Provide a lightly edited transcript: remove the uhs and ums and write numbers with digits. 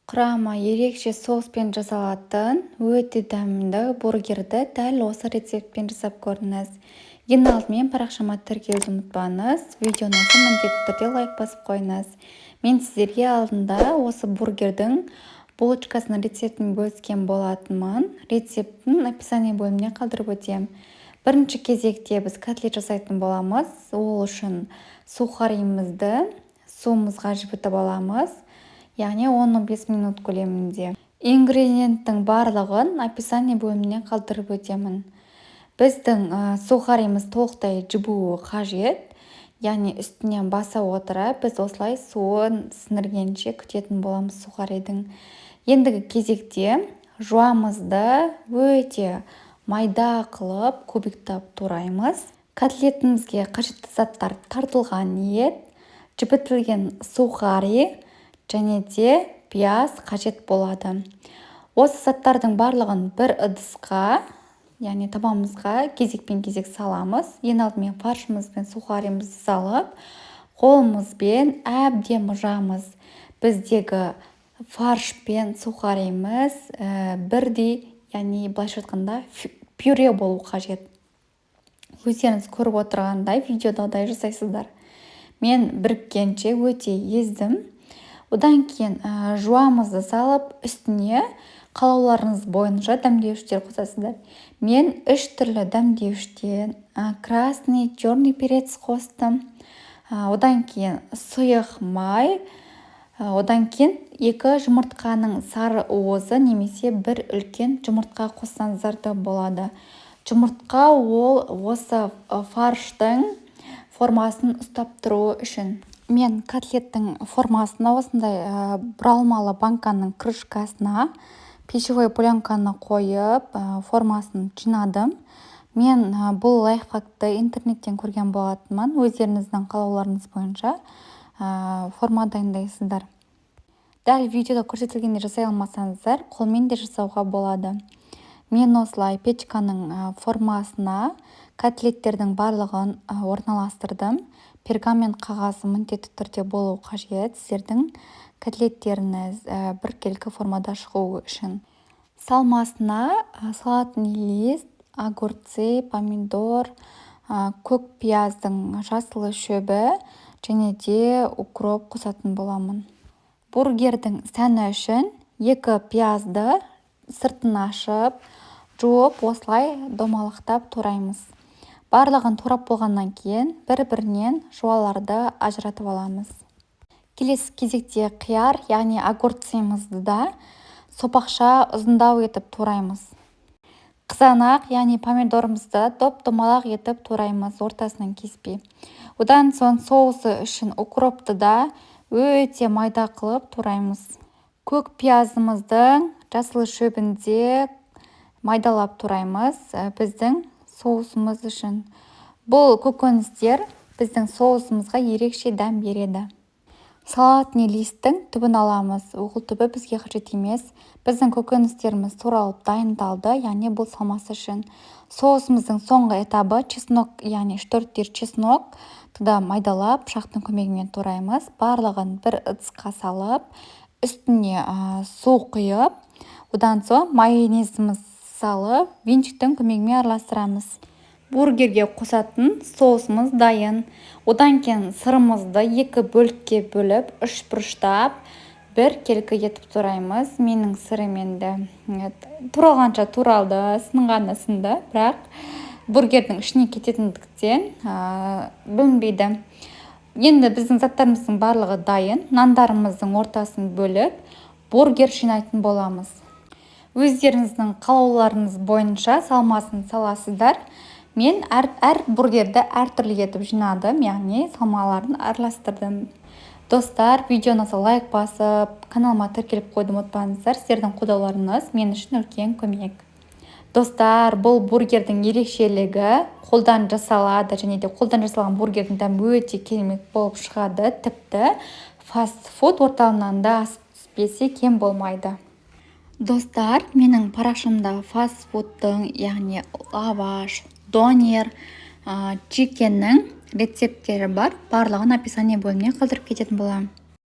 Құрамы ерекше соуспен жасалатын өте дәмді бургерді дәл осы рецептпен жасап көріңіз. Ең алдымен парақшама тіркелуді ұмытпаңыз, видеоны міндетті түрде лайк басып қойыңыз. Мен сіздерге алдында осы бургердің булочкасының рецептін бөліскен болатынмын. Рецептін описание бөліміне қалдырып өтем. Бірінші кезекте біз котлет жасайтын боламыз. Ол үшін сухарийімізді суымызға жібітіп аламыз. Яғни 10-15 минут көлемінде. Ингредиенттің барлығын описание бөліміне қалдырып өтемін. Біздің сухарийіміз толықтай жібуі қажет. Яғни үстінен баса отыра біз осылай суын сіңіргенше күтетін боламыз сухарийдің. Ендігі кезекте жуамызды өте майда қылып кубиктап тураймыз. Котлетімізге қажетті заттар тартылған ет, жібітілген сухарий және де пияз қажет болады. Осы заттардың барлығын бір ыдысқа, яғни табамызға кезекпен-кезек саламыз. Ең алдымен фаршымыз бен сухарийімізді салып, қолымызбен әбден мұжамыз. Біздегі фарш пен сухарийіміз бірдей, яғни былайша айтқанда пюре болу қажет. Өздеріңіз көріп отырғандай видеодағыдай жасайсыздар. Мен біріккенше өте ездім. Одан кейін жуамызды салып, үстіне қалауларыңыз бойынша дәмдеуіштер қосасыздар. Мен 3 түрлі дәмдеуіштен красный, черный перец қостым. Одан кейін сұйық май, одан кейін 2 жұмыртқаның сары уызы немесе 1 үлкен жұмыртқа қоссаңыздар да болады. Жұмыртқа ол осы фарштың формасын ұстап тұру үшін. Мен котлеттің формасына осындай бұралмалы банканың крышкасына пищевой пленканы қойып, формасын жинадым. Мен бұл лайфхакты интернеттен көрген болатынмын. Өздеріңіздің қалауларыңыз бойынша форма дайындайсыздар. Дәл видеода көрсетілгенде жасай алмасаңыздар, қолмен де жасауға болады. Мен осылай печканың формасына котлеттердің барлығын орналастырдым. Пергамент қағазы міндетті түрде болу қажет. Сіздердің котлеттеріңіз біркелкі формада шығуы үшін. Салмасына салатный лист, огурцы, помидор, көк пияздың жасыл шөбі және де укроп қосатын боламын. Бургердің сәні үшін 2 пиязды сыртын ашып, жуып, осылай домалақтап тураймыз. Барлығын турап болғаннан кейін бір-бірінен жуаларды ажыратып аламыз. Келесі кезекте қияр, яғни огурцымызды да сопақша ұзындау етіп тураймыз. Қызанақ, яғни помидорымызды доп-домалақ етіп тураймыз, ортасынан кеспей. Одан соң соусы үшін укропты да өте майда қылып тураймыз. Көк пиязымыздың жасыл шөбінде майдалап тураймыз біздің соусымыз үшін. Бұл көкөністер біздің соусымызға ерекше дәм береді. Салатный листтің түбін аламыз. Ол түбі бізге қажет емес. Біздің көкөністеріміз туралып дайындалды, яғни бұл салмасы үшін. Соусымыздың соңғы этабы чеснок, яғни 4 чеснок да майдалап пышақтың көмегімен тураймыз. Барлығын бір ыдысқа салып, үстіне су құйып, одан соң майонезіміз салып, венчиктің көмегімен араластырамыз. Бургерге қосатын соусымыз дайын. Одан кейін сырымызды 2 бөлікке бөліп, 3 бұрыштап, біркелкі етіп тураймыз. Менің сырым енді туралғанша туралды, сынғаны сынды, бірақ бургердің ішіне кететіндіктен білінбейді. Енді біздің заттарымыздың барлығы дайын. Нандарымыздың ортасын бөліп, бургер жинайтын боламыз. Өздеріңіздің қалауларыңыз бойынша салмасын саласыздар. Мен әр бургерді әртүрлі етіп жинадым, яғни салмаларын араластырдым. Достар, видеоны лайк басып, каналыма тіркеліп қойды ұмытпаңыздар. Сіздердің қолдауларыңыз мен үшін үлкен көмек. Достар, бұл бургердің ерекшелігі қолдан жасалады және де қолдан жасалған бургердің дәмі өте керемет болып шығады. Тіпті фастфуд орталығынан да асып түспесе кем болмайды. Достар, менің парақшамда фастфудтың, яғни лаваш, донер, чикеннің рецепттері бар. Барлығын описание бөліміне қалдырып кететін боламын.